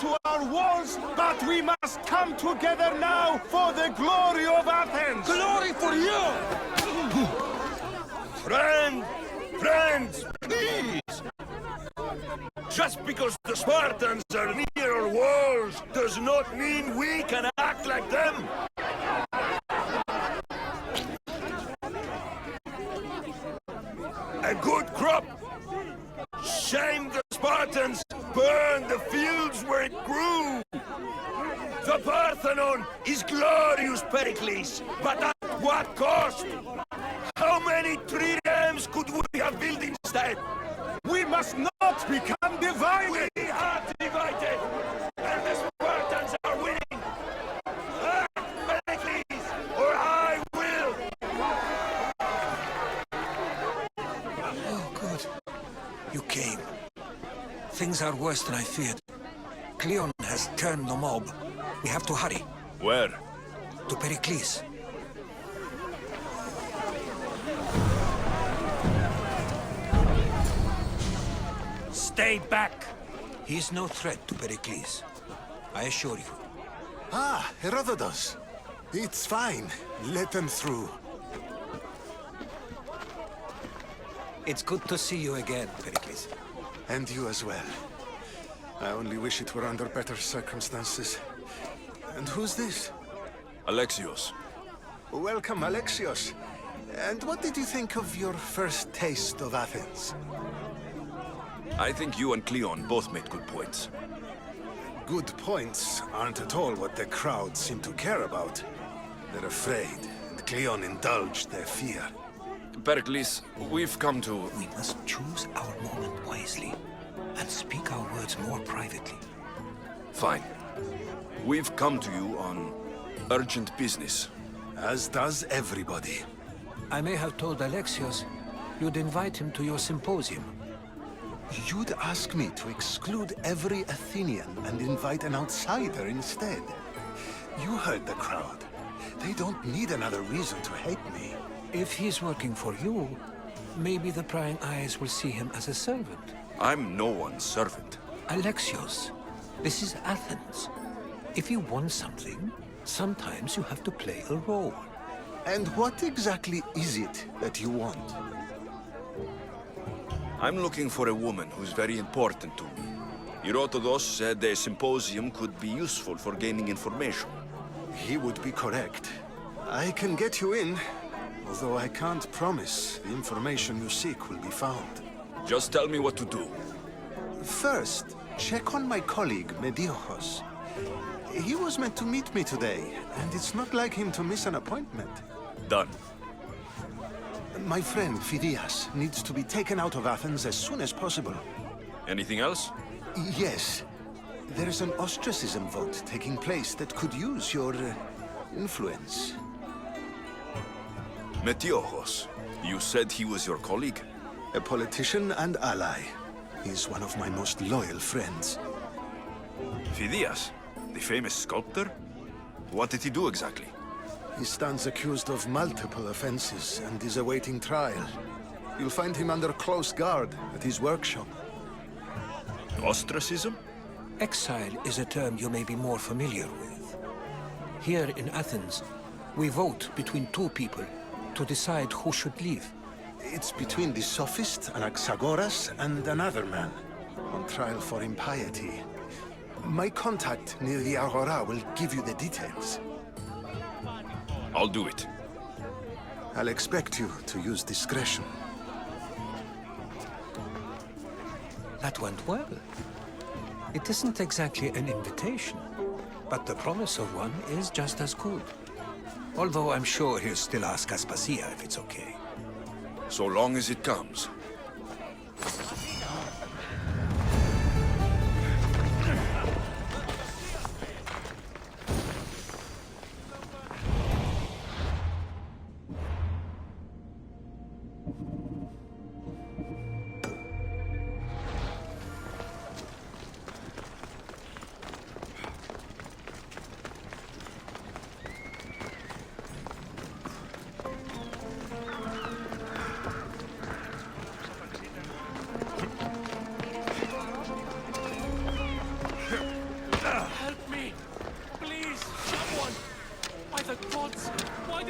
to our walls, but we must come together now for the glory of Athens! Glory for you! Friends, please! Just because the Spartans are near our walls does not mean we can act like them! A good crop! Shame the Spartans burned the fields where it grew! The Parthenon is glorious, Perklies, but at what cost? How many triremes could we have built instead? We must not become divided! We are divided! And the Spartans are winning! Act, Perklies, or I will! Oh, good. You came. Things are worse than I feared. Cleon has turned the mob. We have to hurry. Where? To Perklies. Stay back! He is no threat to Perklies. I assure you. Ah, Herodotus. It's fine. Let them through. It's good to see you again, Perklies. And you as well. I only wish it were under better circumstances. And who's this? Alexios. Welcome, Alexios. And what did you think of your first taste of Athens? I think you and Cleon both made good points. Good points aren't at all what the crowd seem to care about. They're afraid, and Cleon indulged their fear. Perklies, we've come to... We must choose our moment wisely, and speak our words more privately. Fine. We've come to you on urgent business. As does everybody. I may have told Alexios you'd invite him to your symposium. You'd ask me to exclude every Athenian and invite an outsider instead. You heard the crowd. They don't need another reason to hate me. If he's working for you, maybe the prying eyes will see him as a servant. I'm no one's servant. Alexios, this is Athens. If you want something, sometimes you have to play a role. And what exactly is it that you want? I'm looking for a woman who's very important to me. Herodotus said a symposium could be useful for gaining information. He would be correct. I can get you in, although I can't promise the information you seek will be found. Just tell me what to do. First, check on my colleague, Mediochos. He was meant to meet me today, and it's not like him to miss an appointment. Done. My friend, Phidias, needs to be taken out of Athens as soon as possible. Anything else? Yes. There's an ostracism vote taking place that could use your influence. Metiochos. You said he was your colleague? A politician and ally. He's one of my most loyal friends. Phidias, the famous sculptor? What did he do exactly? He stands accused of multiple offenses and is awaiting trial. You'll find him under close guard at his workshop. Ostracism? Exile is a term you may be more familiar with. Here in Athens, we vote between two people to decide who should leave. It's between the sophist Anaxagoras and another man, on trial for impiety. My contact near the Agora will give you the details. I'll do it. I'll expect you to use discretion. That went well. It isn't exactly an invitation, but the promise of one is just as good. Although I'm sure he'll still ask Aspasia if it's okay. So long as it comes.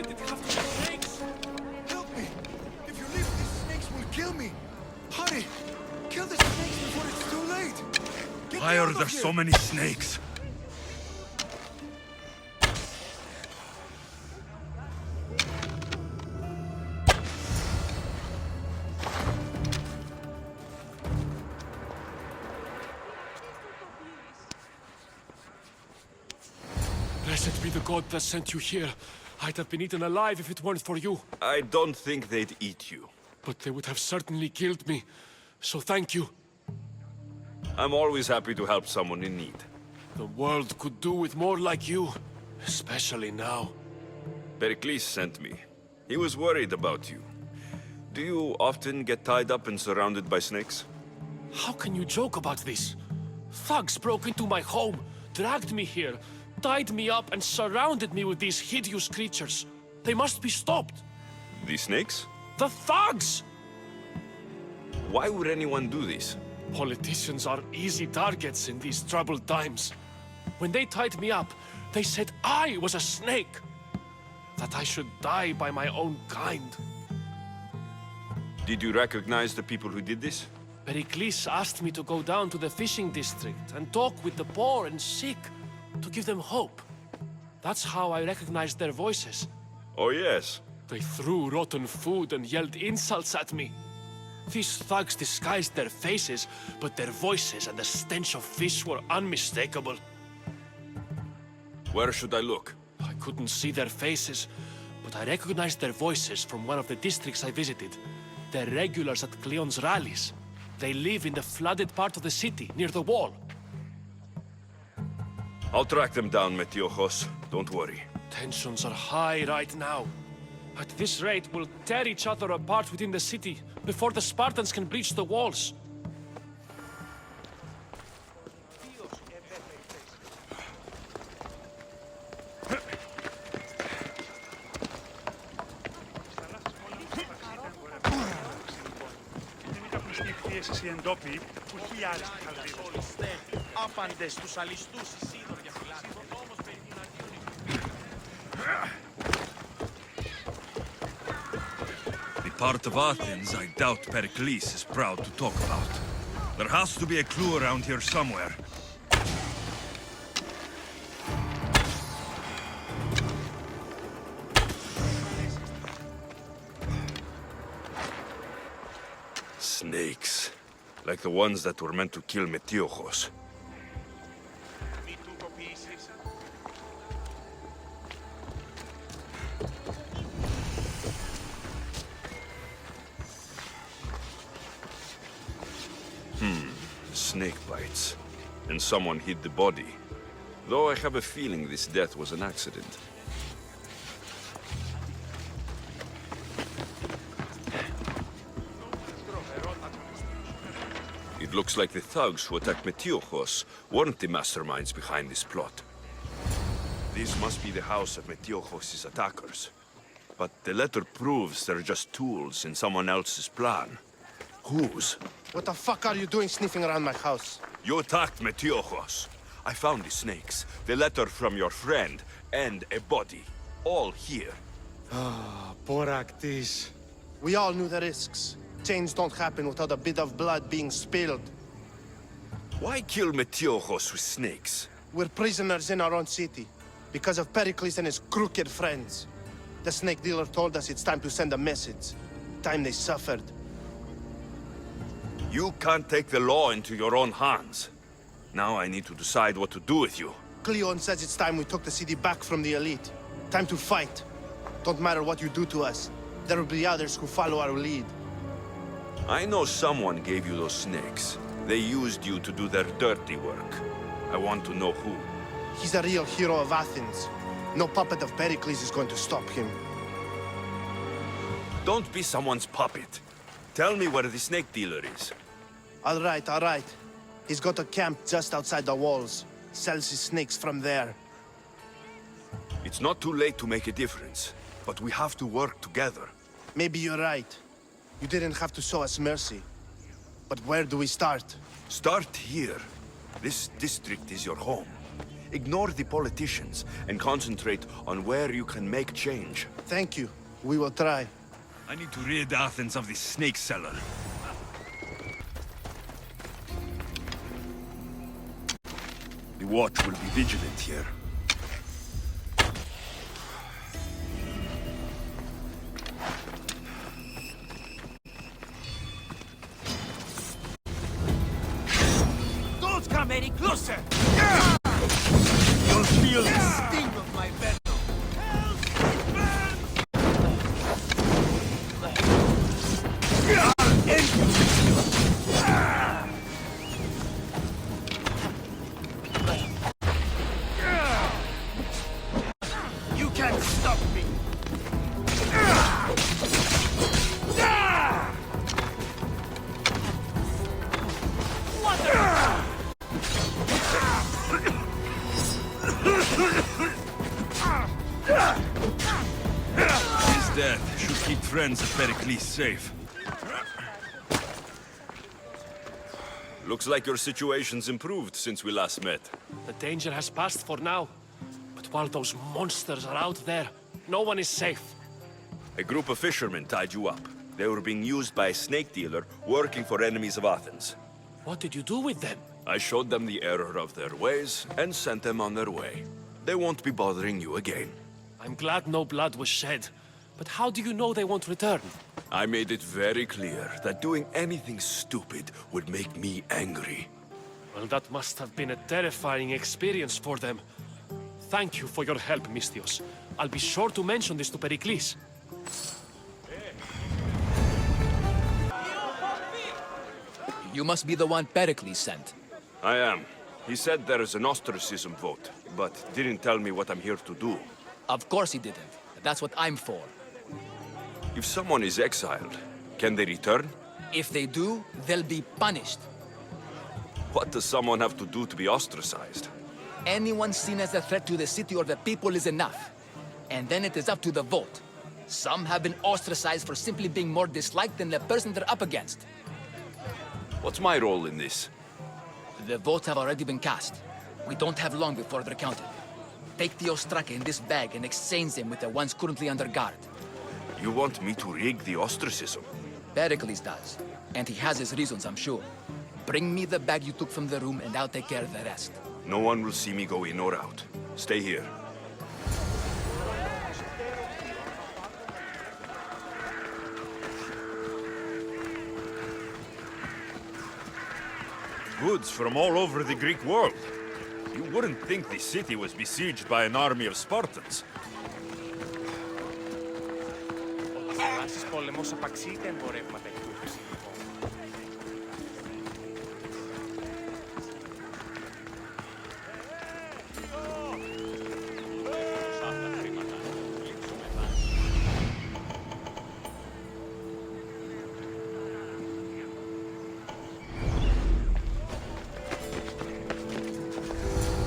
did it have to be snakes? Help me! If you leave, these snakes will kill me! Hurry! Kill the snakes before it's too late! Get Why me are out of there here. so many snakes? Blessed be the god that sent you here. I'd have been eaten alive if it weren't for you. I don't think they'd eat you. But they would have certainly killed me. So thank you. I'm always happy to help someone in need. The world could do with more like you. Especially now. Perklies sent me. He was worried about you. Do you often get tied up and surrounded by snakes? How can you joke about this? Thugs broke into my home, dragged me here, tied me up and surrounded me with these hideous creatures. They must be stopped. These snakes? The thugs! Why would anyone do this? Politicians are easy targets in these troubled times. When they tied me up, they said I was a snake. That I should die by my own kind. Did you recognize the people who did this? Perklies asked me to go down to the fishing district and talk with the poor and sick, to give them hope. That's how I recognized their voices. Oh yes. They threw rotten food and yelled insults at me. These thugs disguised their faces, but their voices and the stench of fish were unmistakable. Where should I look? I couldn't see their faces, but I recognized their voices from one of the districts I visited. They're regulars at Cleon's rallies. They live in the flooded part of the city, near the wall. I'll track them down, Metiojos. Don't worry. Tensions are high right now. At this rate, we'll tear each other apart within the city before the Spartans can breach the walls. Οι εντόπιοι που χιλιάδες χαλδίδες. Άπαντες τους αλιστούς Ισίδωρ για φυλάκια. The part of Athens I doubt Perklies is proud to talk about. There has to be a clue around here somewhere. Snakes. Like the ones that were meant to kill Metiojos. Snake bites. And someone hid the body. Though I have a feeling this death was an accident. It looks like the thugs who attacked Metiojos weren't the masterminds behind this plot. This must be the house of Metiojos' attackers. But the letter proves they're just tools in someone else's plan. Whose? What the fuck are you doing sniffing around my house? You attacked Metiojos. I found the snakes, the letter from your friend, and a body. All here. Poraktis. We all knew the risks. Change don't happen without a bit of blood being spilled. Why kill Metiojos with snakes? We're prisoners in our own city, because of Perklies and his crooked friends. The snake dealer told us it's time to send a message. Time they suffered. You can't take the law into your own hands. Now I need to decide what to do with you. Cleon says it's time we took the city back from the elite. Time to fight. Don't matter what you do to us. There will be others who follow our lead. I know someone gave you those snakes. They used you to do their dirty work. I want to know who. He's a real hero of Athens. No puppet of Perklies is going to stop him. Don't be someone's puppet. Tell me where the snake dealer is. All right. He's got a camp just outside the walls. Sells his snakes from there. It's not too late to make a difference, but we have to work together. Maybe you're right. You didn't have to show us mercy. But where do we start? Start here. This district is your home. Ignore the politicians and concentrate on where you can make change. Thank you. We will try. I need to rid Athens of this snake seller. The watch will be vigilant here. Don't come any closer! You'll feel the sting of my venom. You can't stop me! His death should keep friends of Perklies safe. Looks like your situation's improved since we last met. The danger has passed for now. But while those monsters are out there, no one is safe. A group of fishermen tied you up. They were being used by a snake dealer working for enemies of Athens. What did you do with them? I showed them the error of their ways and sent them on their way. They won't be bothering you again. I'm glad no blood was shed. But how do you know they won't return? I made it very clear that doing anything stupid would make me angry. Well, that must have been a terrifying experience for them. Thank you for your help, Mystios. I'll be sure to mention this to Perklies. You must be the one Perklies sent. I am. He said there is an ostracism vote, but didn't tell me what I'm here to do. Of course he didn't. That's what I'm for. If someone is exiled, can they return? If they do, they'll be punished. What does someone have to do to be ostracized? Anyone seen as a threat to the city or the people is enough. And then it is up to the vote. Some have been ostracized for simply being more disliked than the person they're up against. What's my role in this? The votes have already been cast. We don't have long before they're counted. Take the ostraka in this bag and exchange them with the ones currently under guard. You want me to rig the ostracism? Perklies does. And he has his reasons, I'm sure. Bring me the bag you took from the room and I'll take care of the rest. No one will see me go in or out. Stay here. Goods from all over the Greek world. You wouldn't think the city was besieged by an army of Spartans. Θαλάσσης πόλεμος απαξίεται εμπορεύματα εκ του φυσικού.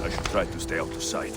I should try to stay out of sight.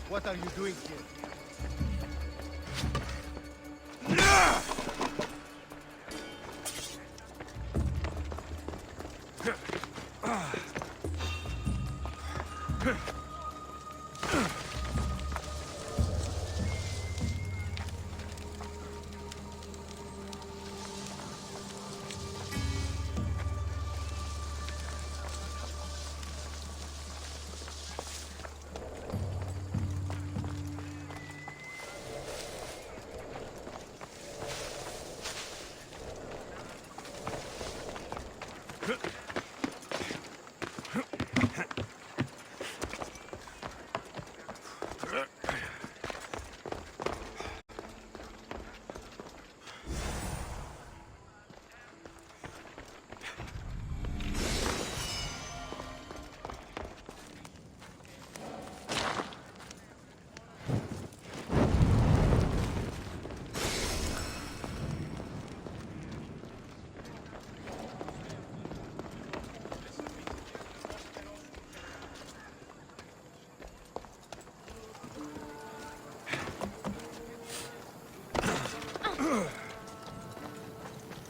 What are you doing here?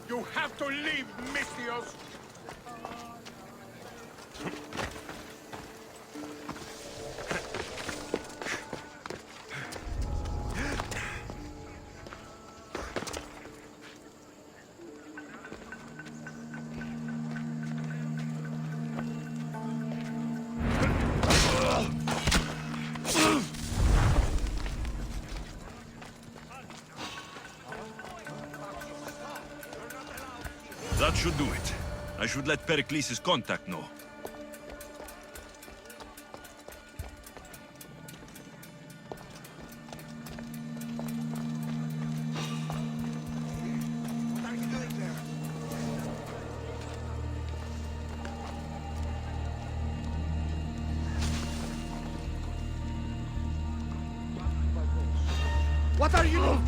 You have to leave, Mystios! That should do it. I should let Perklies' contact know. What are you...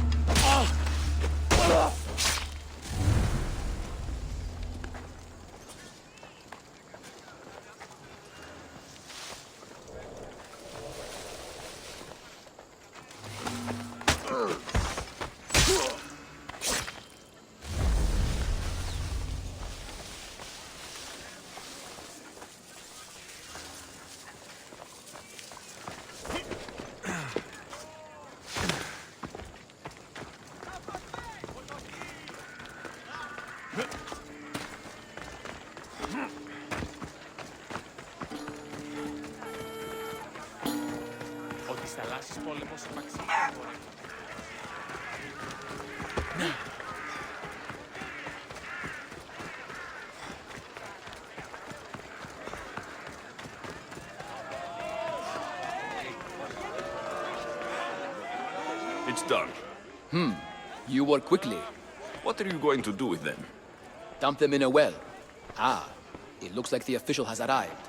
Ο της θαλάσσης πόλεμος επαξίζει τώρα. It's done. You work quickly. What are you going to do with them? Dump them in a well. Ah, it looks like the official has arrived.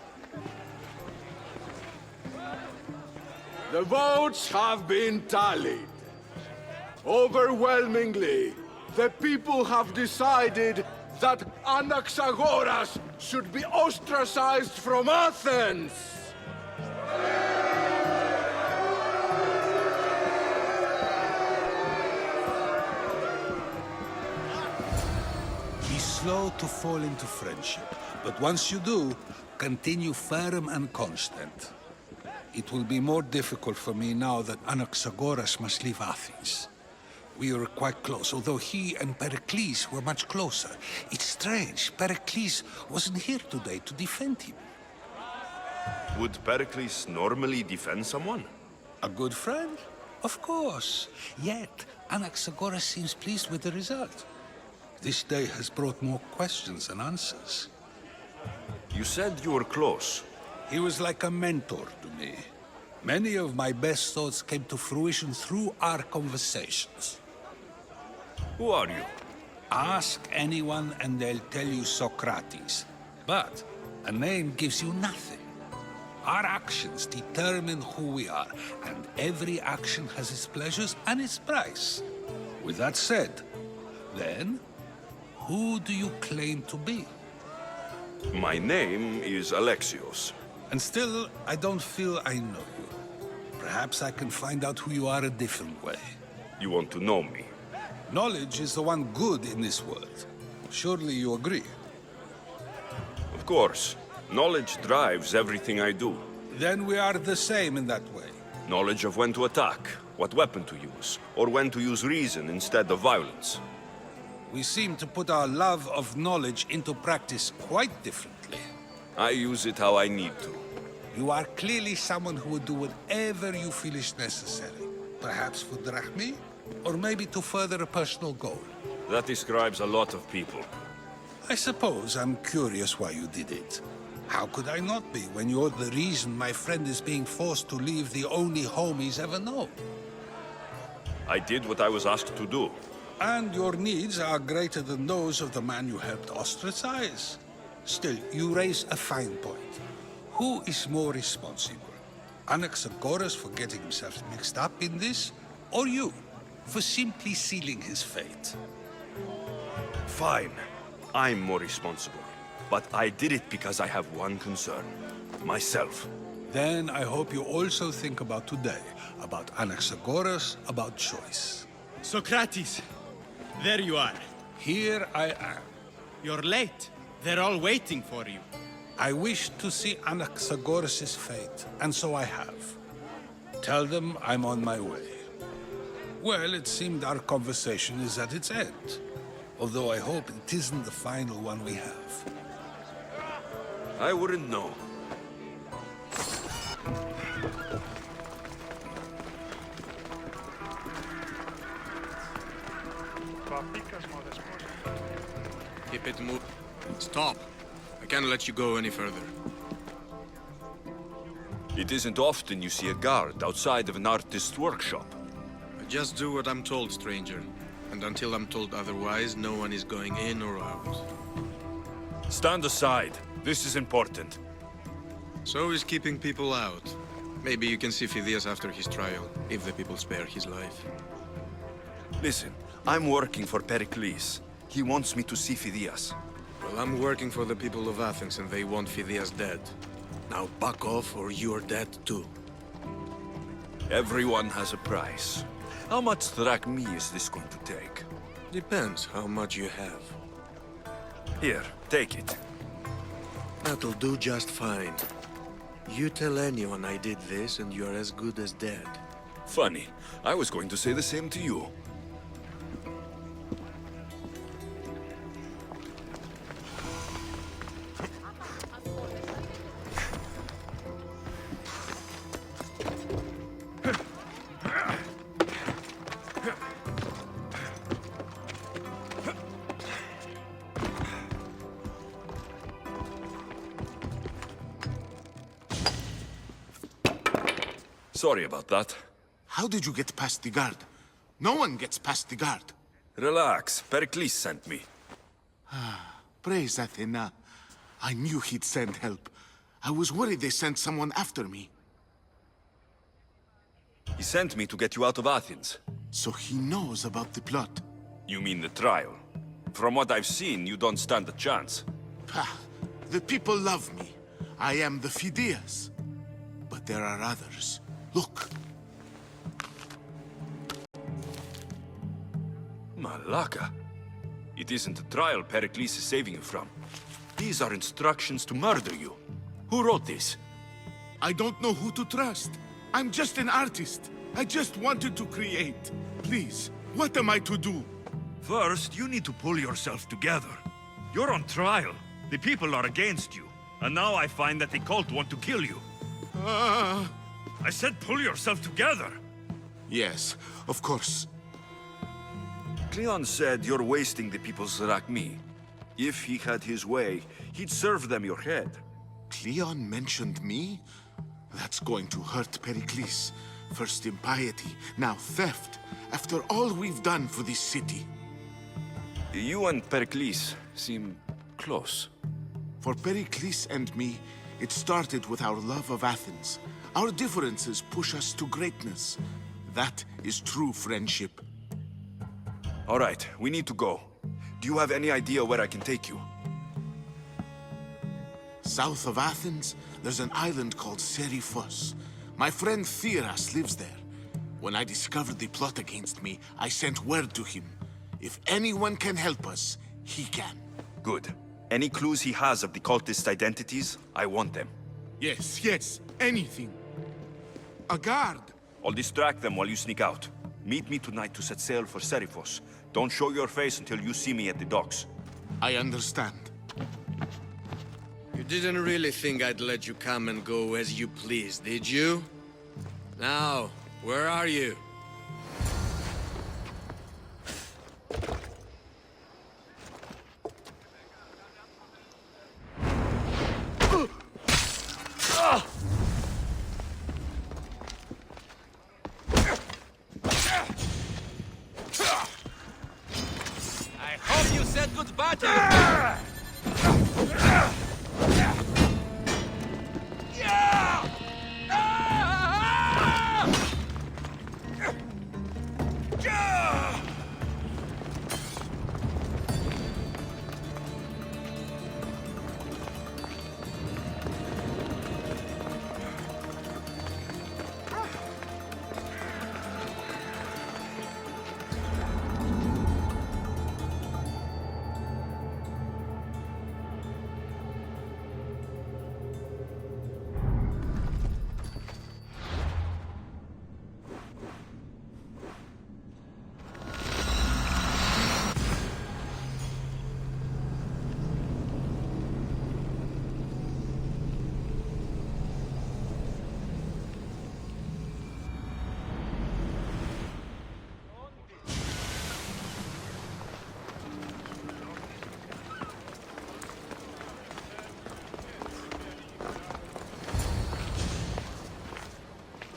The votes have been tallied. Overwhelmingly, the people have decided that Anaxagoras should be ostracized from Athens! Be slow to fall into friendship, but once you do, continue firm and constant. It will be more difficult for me now that Anaxagoras must leave Athens. We were quite close, although he and Perklies were much closer. It's strange, Perklies wasn't here today to defend him. Would Perklies normally defend someone? A good friend? Of course. Yet, Anaxagoras seems pleased with the result. This day has brought more questions than answers. You said you were close. He was like a mentor to me. Many of my best thoughts came to fruition through our conversations. Who are you? Ask anyone and they'll tell you Socrates. But a name gives you nothing. Our actions determine who we are, and every action has its pleasures and its price. With that said, then, who do you claim to be? My name is Alexios. And still, I don't feel I know you. Perhaps I can find out who you are a different way. You want to know me? Knowledge is the one good in this world. Surely you agree? Of course. Knowledge drives everything I do. Then we are the same in that way. Knowledge of when to attack, what weapon to use, or when to use reason instead of violence. We seem to put our love of knowledge into practice quite differently. I use it how I need to. You are clearly someone who would do whatever you feel is necessary. Perhaps for drachmi, or maybe to further a personal goal. That describes a lot of people. I suppose I'm curious why you did it. How could I not be when you're the reason my friend is being forced to leave the only home he's ever known? I did what I was asked to do. And your needs are greater than those of the man you helped ostracize. Still, you raise a fine point. Who is more responsible? Anaxagoras for getting himself mixed up in this, or you, for simply sealing his fate? Fine. I'm more responsible. But I did it because I have one concern. Myself. Then I hope you also think about today, about Anaxagoras, about choice. Socrates, there you are. Here I am. You're late. They're all waiting for you. I wish to see Anaxagoras' fate, and so I have. Tell them I'm on my way. Well, it seemed our conversation is at its end. Although I hope it isn't the final one we have. I wouldn't know. Keep it moving. Stop. I can't let you go any further. It isn't often you see a guard outside of an artist's workshop. I just do what I'm told, stranger. And until I'm told otherwise, no one is going in or out. Stand aside. This is important. So is keeping people out. Maybe you can see Phidias after his trial, if the people spare his life. Listen, I'm working for Perklies. He wants me to see Phidias. Well, I'm working for the people of Athens and they want Phidias dead. Now back off or you're dead too. Everyone has a price. How much drachmi is this going to take? Depends how much you have. Here, take it. That'll do just fine. You tell anyone I did this and you're as good as dead. Funny. I was going to say the same to you. Sorry about that. How did you get past the guard? No one gets past the guard. Relax. Perklies sent me. Praise Athena. I knew he'd send help. I was worried they sent someone after me. He sent me to get you out of Athens. So he knows about the plot. You mean the trial? From what I've seen, you don't stand a chance. Pah, the people love me. I am the Phidias. But there are others. Look. Malaka. It isn't a trial Perklies is saving you from. These are instructions to murder you. Who wrote this? I don't know who to trust. I'm just an artist. I just wanted to create. Please, what am I to do? First, you need to pull yourself together. You're on trial. The people are against you. And now I find that the cult want to kill you. I said pull yourself together. Yes, of course. Cleon said you're wasting the people's drachmi. If he had his way, he'd serve them your head. Cleon mentioned me? That's going to hurt Perklies. First impiety, now theft. After all we've done for this city. You and Perklies seem close. For Perklies and me, it started with our love of Athens. Our differences push us to greatness. That is true friendship. All right, we need to go. Do you have any idea where I can take you? South of Athens, there's an island called Seriphos. My friend Theras lives there. When I discovered the plot against me, I sent word to him. If anyone can help us, he can. Good. Any clues he has of the cultist identities, I want them. Yes, anything. A guard. I'll distract them while you sneak out. Meet me tonight to set sail for Seriphos. Don't show your face until you see me at the docks. I understand. You didn't really think I'd let you come and go as you please, did you? Now, where are you? good battle!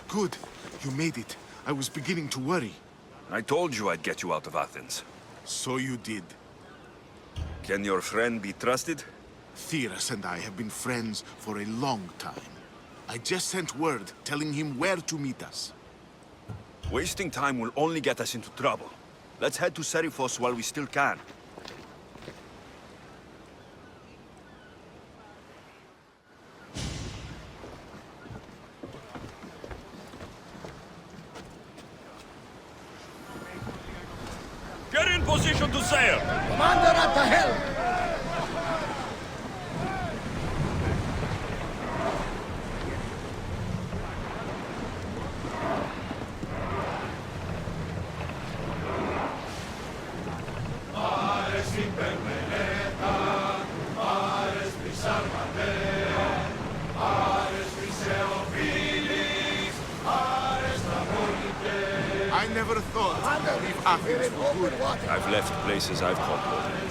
Good. You made it. I was beginning to worry. I told you I'd get you out of Athens. So you did. Can your friend be trusted? Theras and I have been friends for a long time. I just sent word telling him where to meet us. Wasting time will only get us into trouble. Let's head to Serifos while we still can. Get in position to sail! Commander at the helm! I never thought to leave Athens for good. I've left places I've called home.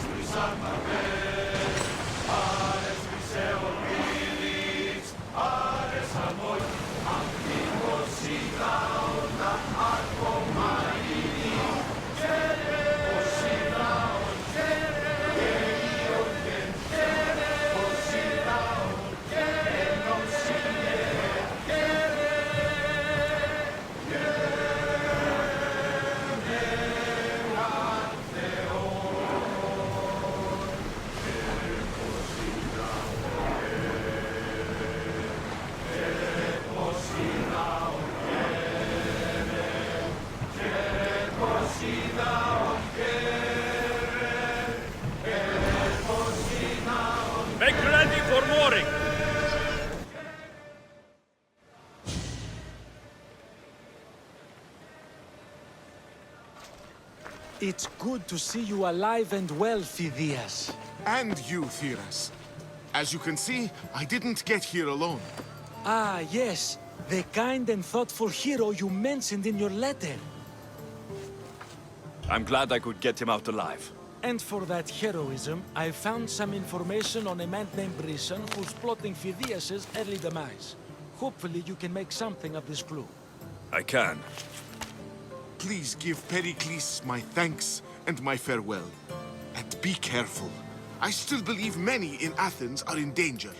Make ready for mooring! It's good to see you alive and well, Phidias. And you, Theras. As you can see, I didn't get here alone. Ah, yes. The kind and thoughtful hero you mentioned in your letter. I'm glad I could get him out alive. And for that heroism, I found some information on a man named Brisson who's plotting Phidias' early demise. Hopefully you can make something of this clue. I can. Please give Perklies my thanks and my farewell. And be careful. I still believe many in Athens are in danger.